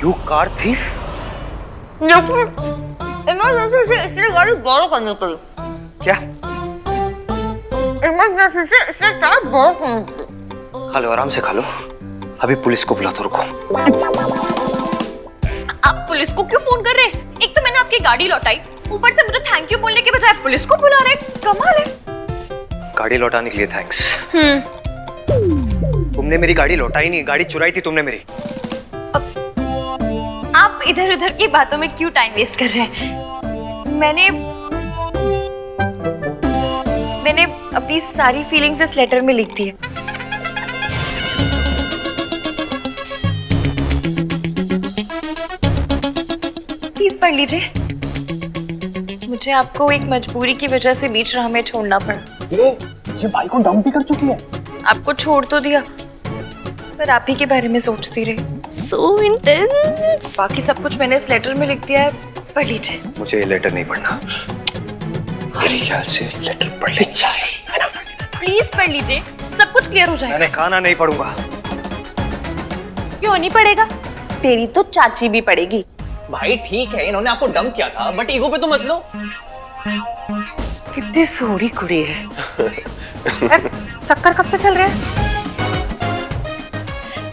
You car thief? Emergency से इसलिए गाड़ी borrow करनी पड़ी। क्या? इमरजेंसी से इसलिए कार borrow करनी पड़ी। खा लो, आराम से खा लो। अभी पुलिस को बुला तो रुको। आप पुलिस को क्यों फोन कर रहे हैं? एक तो मैंने आपकी गाड़ी लौटाई, ऊपर से मुझे थैंक यू बोलने के बजाय पुलिस को बुला रहे। कमाल है। गाड़ी लौटाने के लिए थैंक्स। तुमने मेरी गाड़ी लौटाई नहीं, गाड़ी चुराई थी तुमने मेरी। आप इधर उधर की बातों में क्यों टाइम वेस्ट कर रहे हैं? मैंने अपनी सारी फीलिंग्स इस लेटर में लिख दी है। प्लीज पढ़ लीजिए। मुझे आपको एक मजबूरी की वजह से बीच राह में छोड़ना पड़ा। ये भाई को डंप भी कर चुकी है। आपको छोड़ तो दिया, पर आप ही के बारे में सोचती रही। So intense। बाकी सब कुछ मैंने इस लेटर में लिख दिया है, पढ़ लीजिए। मुझे ये लेटर नहीं पढ़ना। मेरे ख्याल से लेटर पढ़ ले। प्लीज पढ़ लीजिए, सब कुछ क्लियर हो जाएगा। मैंने खाना नहीं पढ़ूंगा। क्यों नहीं पढ़ेगा? तेरी तो चाची भी पढ़ेगी। भाई ठीक है, इन्होंने आपको डंप किया था, बट ईगो पे तो मत लो। कितनी सोहनी कुड़ी है। चक्कर कब से चल रहे हैं?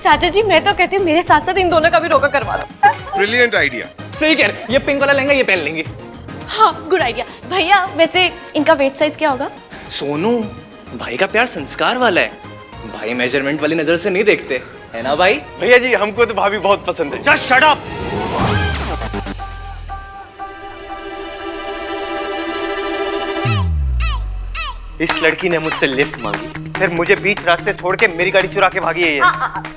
चाचा जी मैं तो कहती हूँ मेरे साथ साथ इन दोनों का भी रोका करवा दो। Brilliant idea. सही कह रहे, ये पिंक वाला लहंगा ये पहन लेंगे। हाँ गुड आइडिया। भैया वैसे इनका वेट साइज क्या होगा? सोनू, भाई का प्यार संस्कार वाला है। भाई मेजरमेंट वाली नजर से नहीं देखते, है ना भाई? भैया जी हमको तो भाभी बहुत पसंद है। Just shut up! इस लड़की ने मुझसे लिफ्ट मांगी, फिर मुझे बीच रास्ते छोड़ के मेरी गाड़ी चुरा के भागी है ये।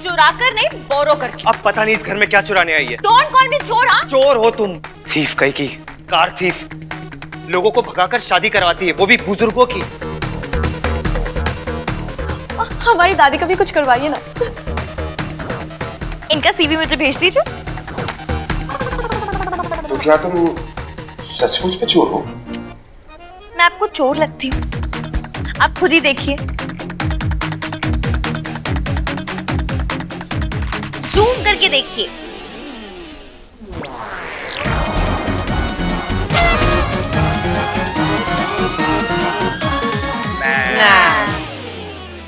चुरा कर नहीं, बोरो करके। अब पता नहीं इस घर में क्या चुराने आई है। डोंट कॉल मी चोर। हाँ चोर हो तुम। थीफ कहीं की, कार थीफ। लोगों को भगाकर शादी करवाती है, वो भी बुजुर्गों की। हमारी दादी का भी कुछ करवाइए ना। इनका सीवी मुझे भेज दीजिए। तो क्या तुम सचमुच में चोर हो? मैं आपको चोर लगती हूँ? आप खुद ही देखिए। जूम करके देखिए।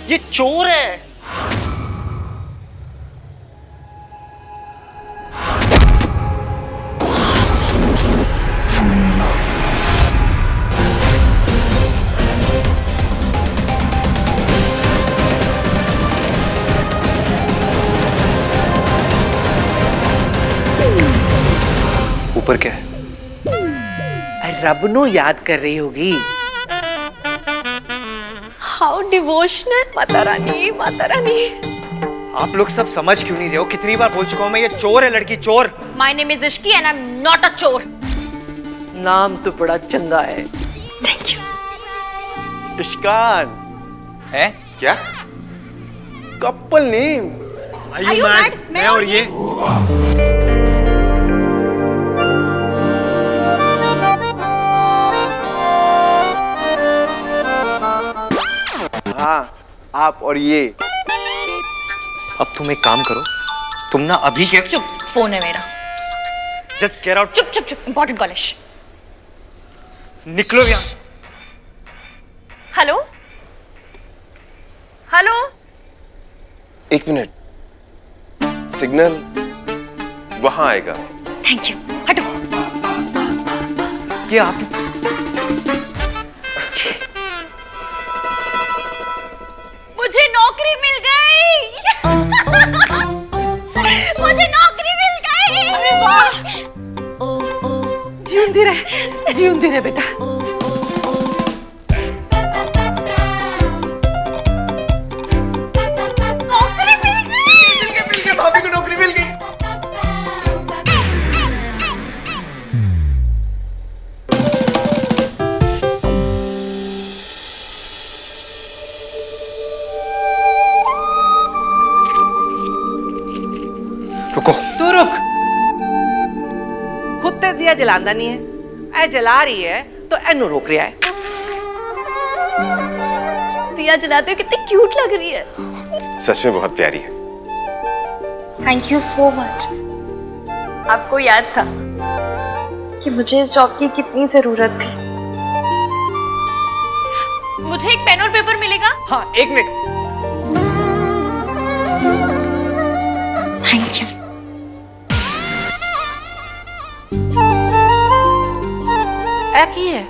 ये चोर है। ऊपर क्या है? रब नु याद कर रही होगी। How devotional. माता रानी, माता रानी। आप लोग सब समझ क्यों नहीं रहे हो? कितनी बार बोल चुका हूं मैं, ये चोर है लड़की, चोर। My name is Ishki and I am not a चोर। नाम तो बड़ा चंगा है। Thank you. इश्कान है क्या? Couple name. Are you mad? मैं और ये हाँ, आप और ये। अब तुम एक काम करो, तुम ना अभी के चुप, फोन है मेरा। Just get out. चुप चुप चुप, इंपॉर्टेंट कॉल है। निकलो यहाँ। Hello hello. एक मिनट, सिग्नल वहां आएगा। Thank you. हटो। ये आप मुझे नौकरी मिल गई। मुझे नौकरी मिल गई। अरे वाह। जीवंती रहे बेटा। नौकरी मिल गई। भाभी को नौकरी मिल गई। रुको। तू रुक। खुद ते दिया जलांदा नहीं है, ऐ जला रही है तो एनू रोक रहा है। दिया जलाते हो कितनी क्यूट लग रही है। सच में बहुत प्यारी है। Thank you so much. आपको याद था कि मुझे इस जॉब की कितनी जरूरत थी। मुझे एक पेन और पेपर मिलेगा? हाँ, 1 मिनट। Thank you. की है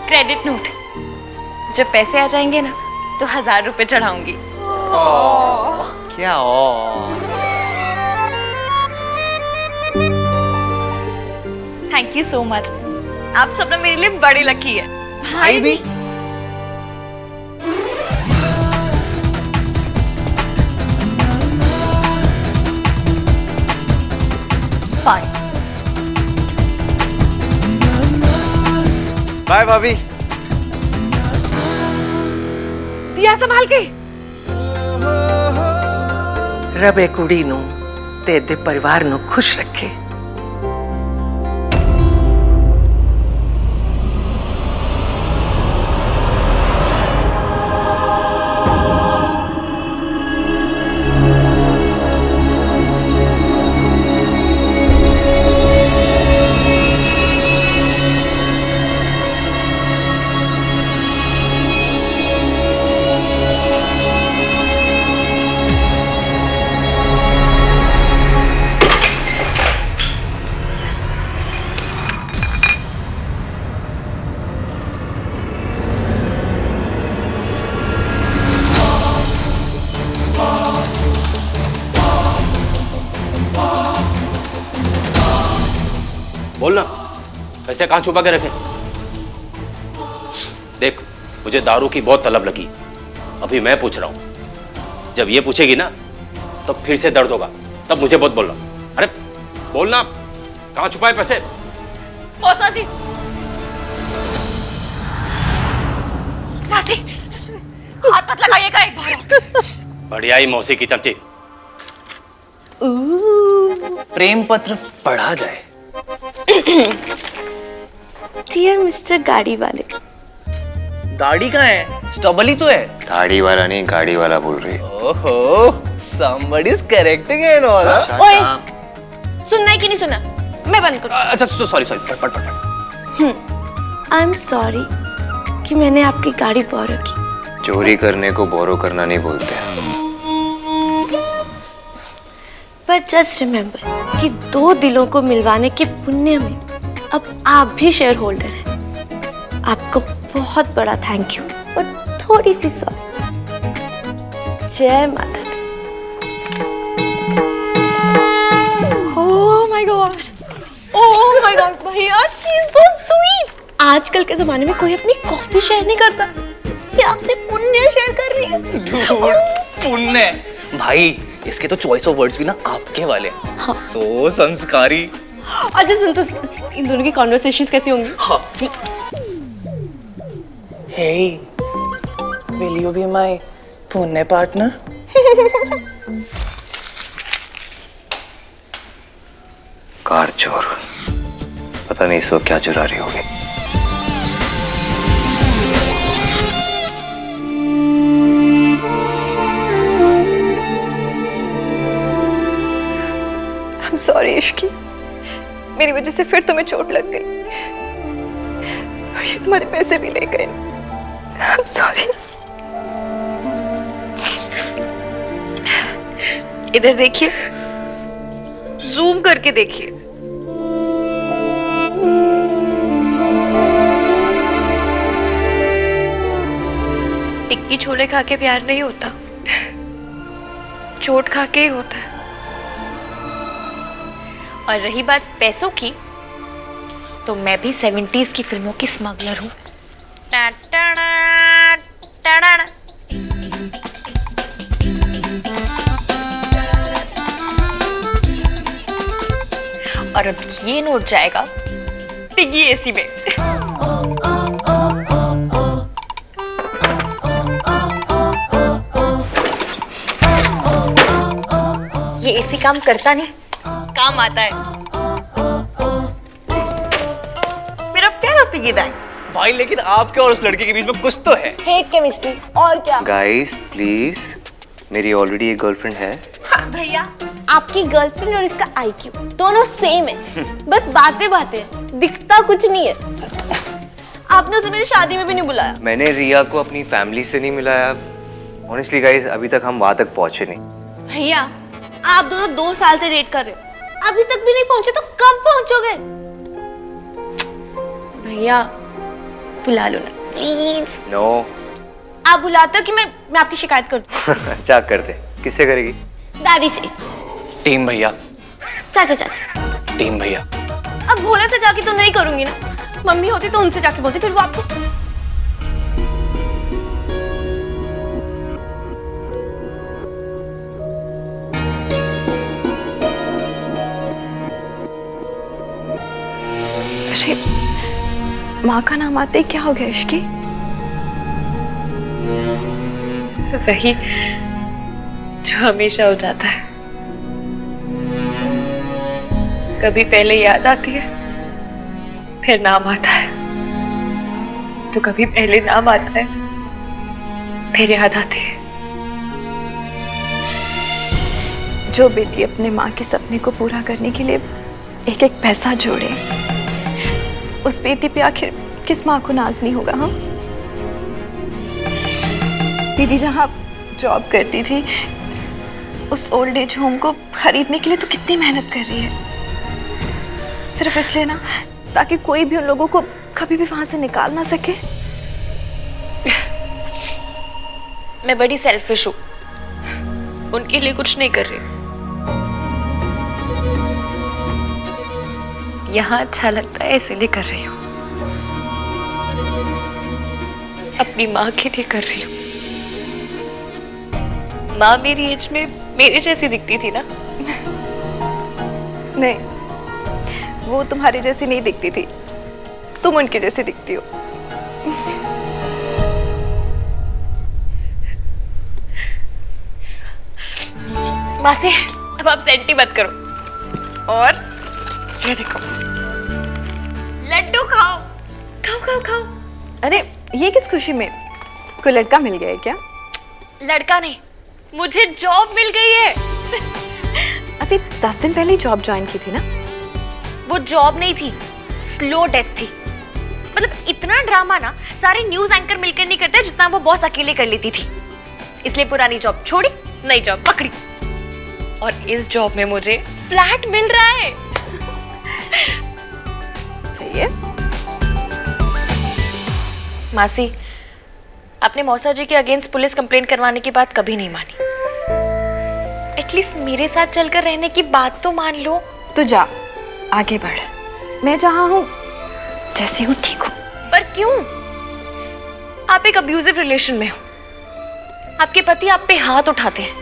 क्रेडिट नोट। जब पैसे आ जाएंगे ना तो 1000 रुपए चढ़ाऊंगी। क्या थैंक यू सो मच। आप सब ना मेरे लिए बड़ी लकी है। भाई भी। फाइन। बाय भाभी। दिया संभाल के। रब ए कुड़ी नू ते दे परिवार नू खुश रखे। बोलना, पैसे कहाँ छुपा के रखे? देख, मुझे दारू की बहुत तलब लगी। अभी मैं पूछ रहा हूं, जब ये पूछेगी ना तो फिर से दर्द होगा, तब मुझे बहुत बोलना। अरे बोलना, कहाँ छुपाए पैसे? मौसा जी, मौसी, हाथ मत लगाइएगा एक बार। बढ़िया ही मौसी की चमची। प्रेम पत्र पढ़ा जाए। डियर मिस्टर गाड़ी वाले। दाढ़ी कहाँ है? स्टबल ही तो है। दाढ़ी वाला नहीं, गाड़ी वाला बोल रही है। ओहो, somebody is correcting and all. ओए, सुनना है कि नहीं सुनना? मैं बंद करूँ। अच्छा, सॉरी, पढ़। आई एम सॉरी कि मैंने आपकी गाड़ी बोरो की। चोरी करने को बोरो करना नहीं बोलते। पर जस्ट रिमेम्बर कि 2 दिलों को मिलवाने के पुण्य में अब आप भी शेयर होल्डर हैं। आपको बहुत बड़ा थैंक यू और थोड़ी सी सॉरी। जय माता दी। Oh my god, oh my god भैया, शी इज सो स्वीट। आजकल के जमाने में कोई अपनी कॉफी शेयर नहीं करता, ये आपसे पुण्य शेयर कर रही है। पुण्य भाई, इसके तो चॉइस ऑफ वर्ड्स भी ना आपके वाले हैं। हाँ। सो संस्कारी। अच्छा सुन, इन दोनों की कॉन्वर्सेशंस कैसी होंगी? हाँ। Hey, will you be my पुण्य पार्टनर? कार चोर, पता नहीं इस वक्त क्या चुरा रही होगी। I'm sorry इश्की, मेरी वजह से फिर तुम्हें चोट लग गई और ये तुम्हारे पैसे भी ले गए। I'm sorry। इधर देखिए, जूम करके देखिए। टिक्की छोले खा के प्यार नहीं होता, चोट खा के ही होता है। और रही बात पैसों की, तो मैं भी 70s की फिल्मों की स्मगलर हूँ। और अब ये नोट जाएगा पिग्गी एसी में। ये एसी काम करता नहीं, काम आता है। मेरा प्यारा पिग्गी बैंक। भाई लेकिन आपके और उस लड़के के बीच में कुछ तो है। हेट केमिस्ट्री और क्या? गाइस प्लीज, मेरी ऑलरेडी एक गर्लफ्रेंड है। भैया आपकी गर्लफ्रेंड और इसका IQ दोनों सेम है, बस बातें बातें, दिखता कुछ नहीं है। आपने उसे मेरी शादी में भी नहीं बुलाया। मैंने रिया को अपनी फैमिली से नहीं मिलाया। ऑनेस्टली गाइस, अभी तक हम वहां तक पहुंचे नहीं। भैया, आप दोनों 2 साल से डेट कर रहे हो, अभी तक भी नहीं पहुंचे तो कब पहुंचोगे? भैया बुला लो ना प्लीज। नो। आप बुलाते हो कि मैं आपकी शिकायत कर दूं? अच्छा, करते। किससे करेगी? दादी से। टीम भैया, चाचा चाचा। टीम भैया। अब भोला से जाके तो नहीं करूंगी ना, मम्मी होती तो उनसे जाके बोलती, फिर वो आपको। अरे माँ का नाम आते ही क्या हो गया इश्की? वही जो हमेशा हो जाता है, कभी पहले याद आती है फिर नाम आता है, तो कभी पहले नाम आता है फिर याद आती है। जो बेटी अपने माँ के सपने को पूरा करने के लिए एक एक पैसा जोड़े, उस बेटी पे आखिर किस माँ को नाज नहीं होगा? हाँ, दीदी जहाँ जॉब करती थी उस ओल्ड एज होम को खरीदने के लिए तो कितनी मेहनत कर रही है, सिर्फ इसलिए ना ताकि कोई भी उन लोगों को कभी भी वहां से निकाल ना सके। मैं बड़ी सेल्फिश हूँ, उनके लिए कुछ नहीं कर रही। यहाँ अच्छा लगता है इसीलिए कर रही हूँ, अपनी माँ के लिए कर रही हूँ। माँ मेरी एज में मेरे जैसी दिखती थी ना? नहीं, वो तुम्हारी जैसी नहीं दिखती थी, तुम उनकी जैसी दिखती हो। मासी, अब आप सेंटी मत करो। और ये देखो, लड्डू खाओ खाओ खाओ खाओ। अरे ये किस खुशी में? कोई लड़का मिल गया है क्या? लड़का नहीं, मुझे जॉब मिल गई है। अभी 10 दिन पहले ही जॉब ज्वाइन की थी ना? वो जॉब नहीं थी, स्लो डेथ थी। मतलब इतना ड्रामा ना सारे न्यूज एंकर मिलकर नहीं करते जितना वो बॉस अकेले कर लेती थी। इसलिए पुरानी जॉब छोड़ी, नई जॉब पकड़ी, और इस जॉब में मुझे फ्लैट मिल रहा है। सही है। मासी, आपने मौसा जी के अगेंस्ट पुलिस कंप्लेंट करवाने की बात कभी नहीं मानी। एटलीस्ट मेरे साथ चलकर रहने की बात तो मान लो। तो जा, आगे बढ़। मैं जहां हूं जैसी हूं ठीक हूं। पर क्यों? आप एक अब्यूजिव रिलेशन में हो, आपके पति आप पे हाथ उठाते हैं,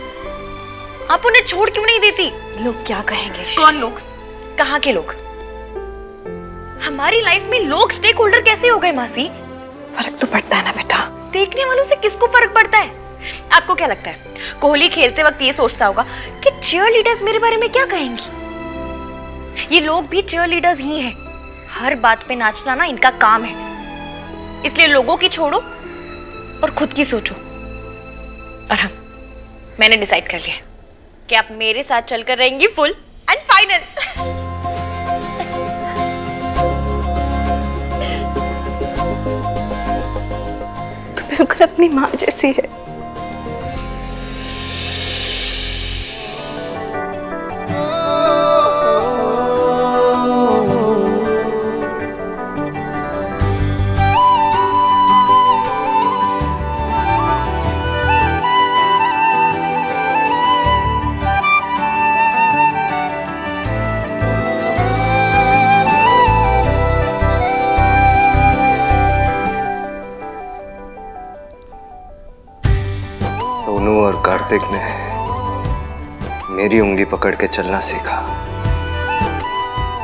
आप उन्हें छोड़ क्यों नहीं देती? लोग क्या कहेंगे? कौन लोग? कहाँ के लोग? हमारी लाइफ में लोग स्टेक होल्डर कैसे हो गए मासी? फर्क तो पड़ता है ना बेटा। देखने वालों से किसको फर्क पड़ता है? आपको क्या लगता है कोहली खेलते वक्त ये सोचता होगा कि चीयर लीडर्स मेरे बारे में क्या कहेंगी? ये लोग भी चीयर लीडर्स ही हैं। हर बात पे नाचना ना इनका काम है। इसलिए लोगों की छोड़ो और खुद की सोचो। और हाँ, मैंने डिसाइड कर लिया कि आप मेरे साथ चलकर रहेंगी फुल एंड फाइनल। तो बिल्कुल अपनी माँ जैसी है। सोनू और कार्तिक ने मेरी उंगली पकड़ के चलना सीखा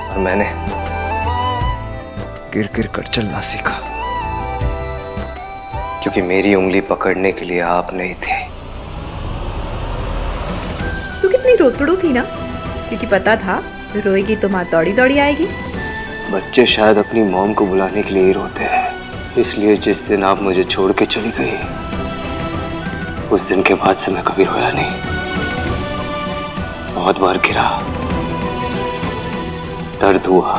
और मैंने गिर गिर कर चलना सीखा, क्योंकि मेरी उंगली पकड़ने के लिए आप नहीं थे। तू कितनी रोतड़ू थी ना, क्योंकि पता था रोएगी तो माँ दौड़ी दौड़ी आएगी। बच्चे शायद अपनी मॉम को बुलाने के लिए ही रोते हैं, इसलिए जिस दिन आप मुझे छोड़ के चली गई उस दिन के बाद से मैं कभी रोया नहीं। बहुत बार गिरा, दर्द हुआ,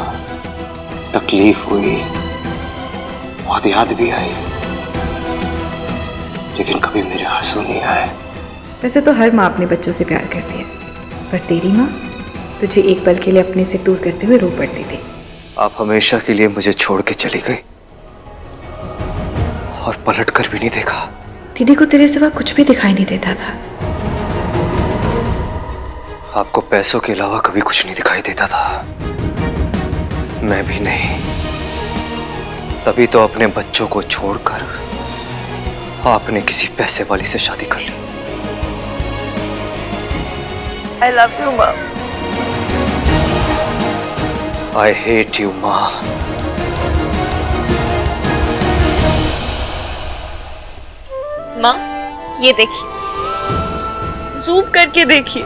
तकलीफ हुई, बहुत याद भी आई, लेकिन कभी मेरे आंसू नहीं आए। वैसे तो हर माँ अपने बच्चों से प्यार करती है, पर तेरी माँ तुझे एक पल के लिए अपने से दूर करते हुए रो पड़ती थी। आप हमेशा के लिए मुझे छोड़ के चली गई और पलट कर भी नहीं देखा। दीदी को तेरे सिवा कुछ भी दिखाई नहीं देता था। आपको पैसों के अलावा कभी कुछ नहीं दिखाई देता था, मैं भी नहीं। तभी तो अपने बच्चों को छोड़कर आपने किसी पैसे वाली से शादी कर ली। आई लव यू माँ। आई हेट यू माँ। माँ ये देखिए, जूम करके देखिए।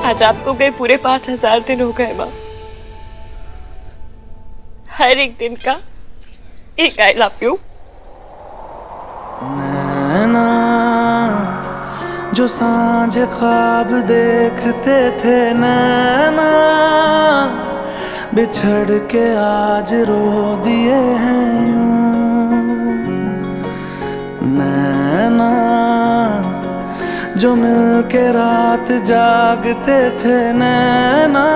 आज आपको गए पूरे 5000 दिन हो गए माँ। हर एक दिन का एक आई लव यू। नैना जो सांझ ख्वाब देखते थे, नैना बिछड़ के आज रो दिए हैं यूं। नैना जो मिल के रात जागते थे, नैना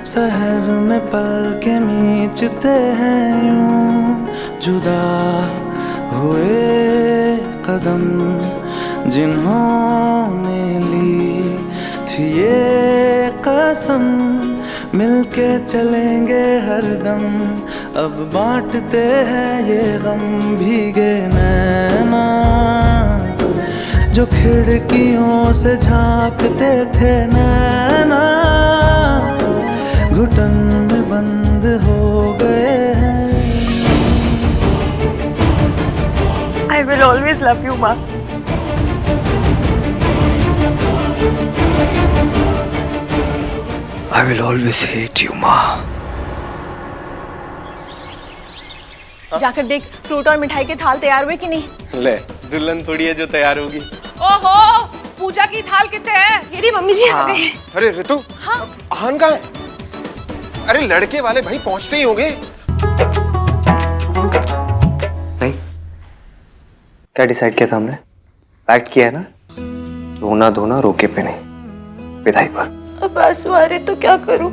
शहर में पल के मीचते हैं यूं। जुदा हुए कदम जिन्होंने ली थी ये कसम, मिलके चलेंगे हरदम, अब बांटते हैं ये गम। भीगे नैना जो खिड़कियों से झांकते थे, नैना घुटन में बंद हो गए हैं। I will always love you माँ। I will always hate you माँ। जाकर देख फ्रूट और मिठाई के थाल तैयार हुए कि नहीं। ले, दुल्हन थोड़ी है जो तैयार होगी। ओहो, पूजा की थाल कितने हैं? ये रही मम्मी जी आ गए। अरे ऋतु, आहान कहाँ है? अरे लड़के वाले भाई पहुंचते ही होंगे। नहीं, क्या डिसाइड किया था हमने? पैक्ट किया है ना, रोना धोना रोके पे नहीं, विदाई पर। अब आंसू आ रहे तो क्या करूं?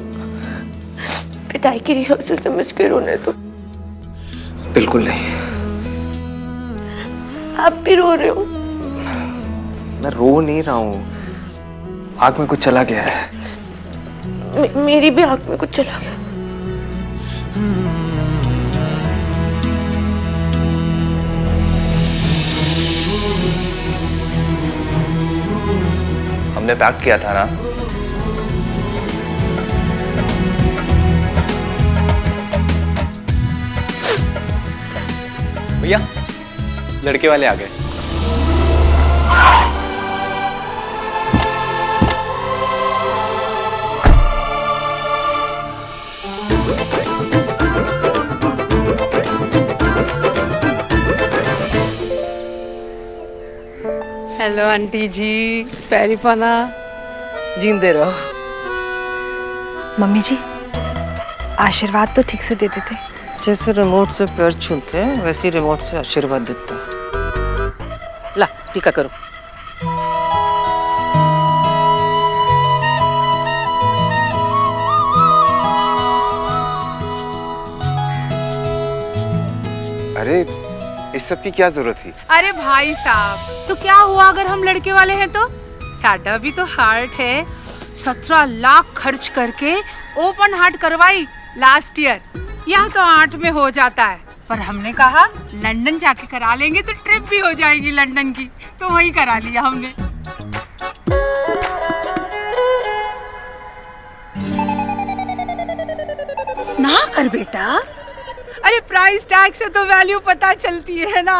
विदाई की रिहर्सल समझ के रोने दो। बिल्कुल नहीं। आप भी रो रहे हो? मैं रो नहीं रहा हूँ, आँख में कुछ चला गया है। मेरी भी आँख में कुछ चला गया। हमने पैक किया था ना। भैया, लड़के वाले आ गए। हेलो आंटी जी, पैरी पना। जींदे रहो। मम्मी जी, आशीर्वाद तो ठीक से दे देते। जैसे रिमोट से पैर छूते हैं वैसे रिमोट से आशीर्वाद देता है। ला टीका करो। अरे इस सब की क्या जरूरत थी? अरे भाई साहब, तो क्या हुआ अगर हम लड़के वाले हैं तो? साडा भी तो हार्ट है। 17 लाख खर्च करके ओपन हार्ट करवाई लास्ट ईयर। यहाँ तो 8 में हो जाता है, पर हमने कहा लंदन जाके करा लेंगे तो ट्रिप भी हो जाएगी लंदन की, तो वही करा लिया हमने। ना कर बेटा, अरे प्राइस टैग से तो वैल्यू पता चलती है ना।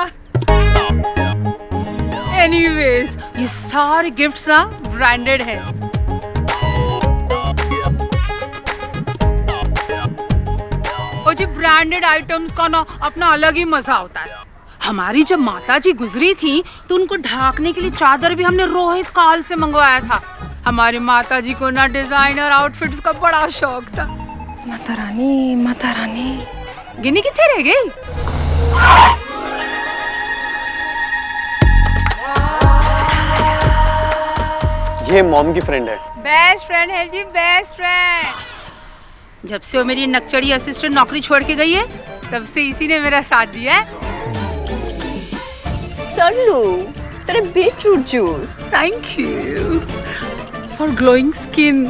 एनीवेज ये सारे गिफ्ट्स ना ब्रांडेड है। और जी ब्रांडेड आइटम्स का ना अपना अलग ही मजा होता है। हमारी जब माता जी गुजरी थी तो उनको ढाकने के लिए चादर भी हमने रोहित काल से मंगवाया था। हमारी माता जी को ना डिजाइनर आउटफिट्स का बड़ा शौक था। माता रानी, माता रानी। गिनी कितने रह गई? ये मॉम की फ्रेंड है। बेस्ट फ्रेंड है जी, बेस्ट फ्रेंड। जब से वो मेरी नकचड़ी असिस्टेंट नौकरी छोड़ के गई है तब से इसी ने मेरा साथ दिया है। सरलू, तेरे beetroot juice. Thank you for glowing skin.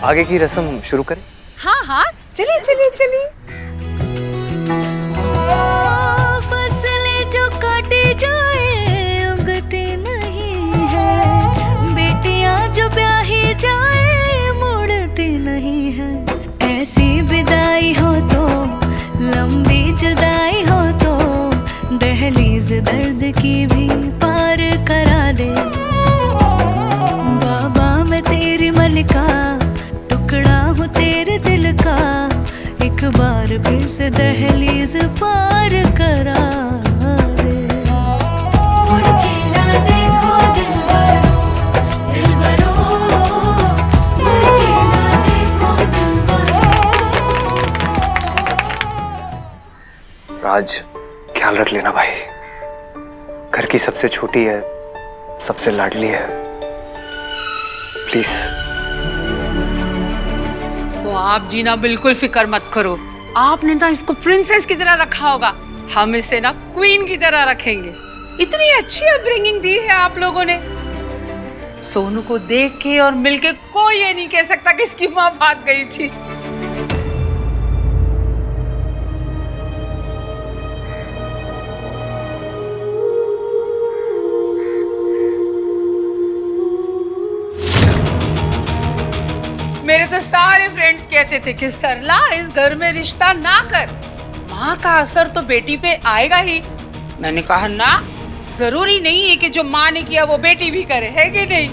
आगे की रस्म शुरू करें? हाँ हाँ, चलिए चलिए चलिए। फसलें जो काटे जाए उगती नहीं है, बेटियां जो ब्याही जाए मुड़ती नहीं है। ऐसी विदाई हो तो लंबी जुदाई हो तो दहलीज दर्द की भी पार करा दे। बाबा मैं तेरी मलिका, टुकड़ा हूँ तेरे दिल का, एक बार फिर से दहलीज पार करा दे। मुड़ के ना देखो दिलबरो, दिलबरो, मुड़ के ना देखो दिलबरो। राज, ख्याल रख लेना भाई। घर की सबसे छोटी है, सबसे लाडली है। प्लीज। तो आप जी ना बिल्कुल फिक्र मत करो। आपने ना इसको प्रिंसेस की तरह रखा होगा, हम इसे ना क्वीन की तरह रखेंगे। इतनी अच्छी अपब्रिंगिंग दी है आप लोगों ने। सोनू को देख के और मिलके कोई ये नहीं कह सकता कि इसकी माँ भाग गई थी। मेरे तो सारे फ्रेंड्स कहते थे कि सरला इस घर में रिश्ता ना कर, माँ का असर तो बेटी पे आएगा ही। मैंने कहा ना, जरूरी नहीं है कि जो माँ ने किया वो बेटी भी करे, है कि नहीं?